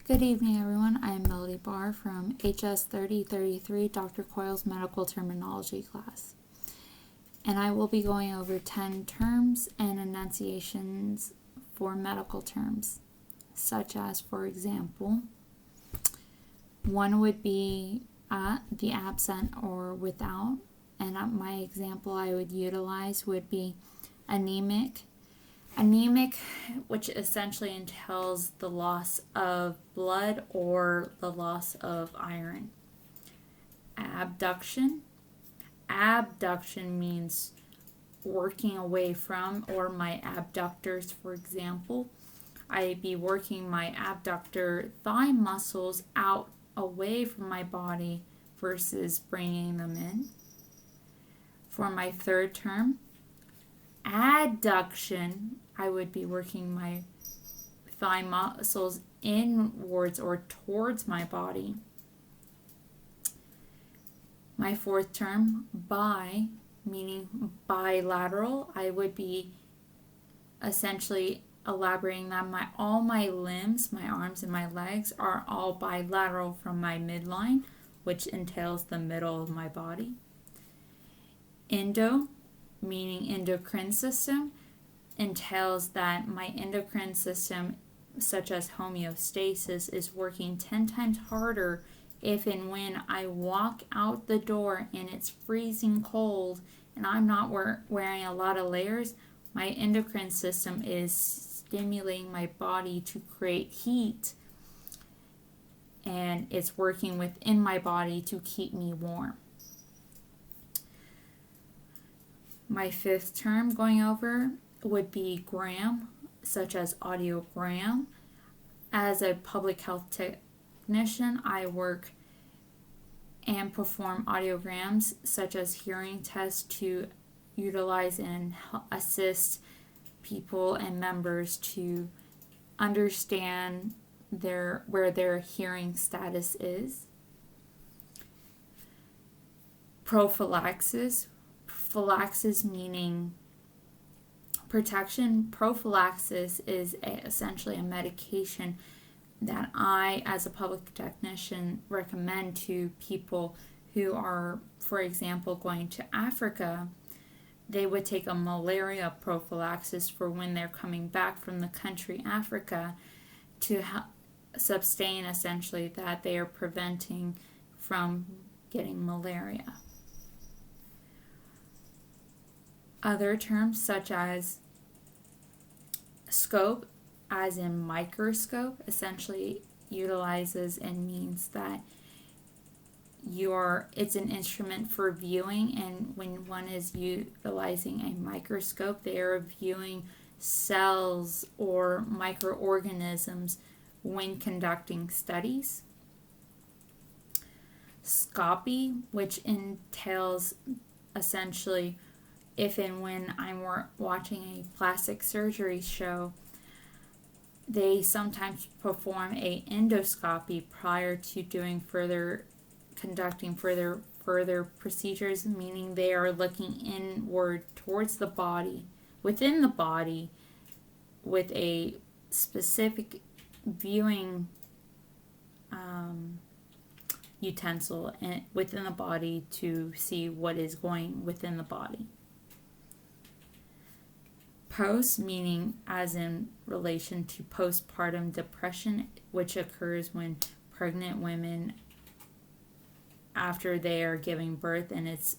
Good evening, everyone. I am Melody Barr from HS 3033, Dr. Coyle's Medical Terminology class. And I will be going over 10 terms and enunciations for medical terms, such as, for example, one would be the absent or without. And my example I would utilize would be anemic. Anemic, which essentially entails the loss of blood or the loss of iron. Abduction. Abduction means working away from, or my abductors, for example. I'd be working my abductor thigh muscles out away from my body versus bringing them in. For my third term, adduction, I would be working my thigh muscles inwards or towards my body. My fourth term, bi, meaning bilateral, I would be essentially elaborating that all my limbs, my arms and my legs are all bilateral from my midline, which entails the middle of my body. Endo, meaning endocrine system, entails that my endocrine system, such as homeostasis, is working 10 times harder if and when I walk out the door and it's freezing cold and I'm not wearing a lot of layers. My endocrine system is stimulating my body to create heat, and it's working within my body to keep me warm. My fifth term going over would be gram, such as audiogram. As a public health technician, I work and perform audiograms such as hearing tests to utilize and assist people and members to understand where their hearing status is. Prophylaxis. Prophylaxis meaning protection. Prophylaxis is essentially a medication that I, as a public technician, recommend to people who are, for example, going to Africa. They would take a malaria prophylaxis for when they're coming back from the country Africa to sustain essentially that they are preventing from getting malaria. Other terms such as scope, as in microscope, essentially utilizes and means that it's an instrument for viewing, and when one is utilizing a microscope, they are viewing cells or microorganisms when conducting studies. Scopy, which entails essentially if and when I'm watching a plastic surgery show, they sometimes perform a endoscopy prior to conducting further procedures, meaning they are looking inward towards the body, within the body, with a specific viewing utensil within the body to see what is going within the body. Post, meaning as in relation to postpartum depression, which occurs when pregnant women, after they are giving birth, and it's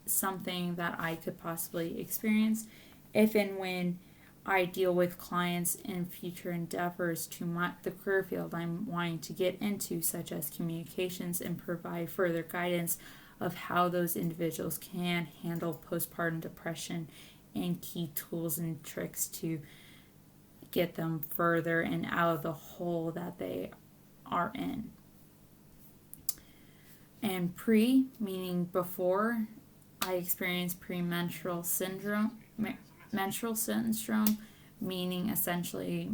something that I could possibly experience if and when I deal with clients in future endeavors to the career field I'm wanting to get into, such as communications, and provide further guidance of how those individuals can handle postpartum depression and key tools and tricks to get them further and out of the hole that they are in. And pre, meaning before I experienced premenstrual syndrome, menstrual syndrome, meaning essentially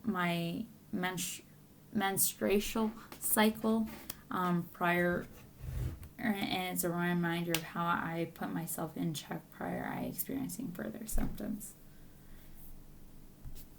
my menstrual cycle prior, and it's a reminder of how I put myself in check prior to experiencing further symptoms.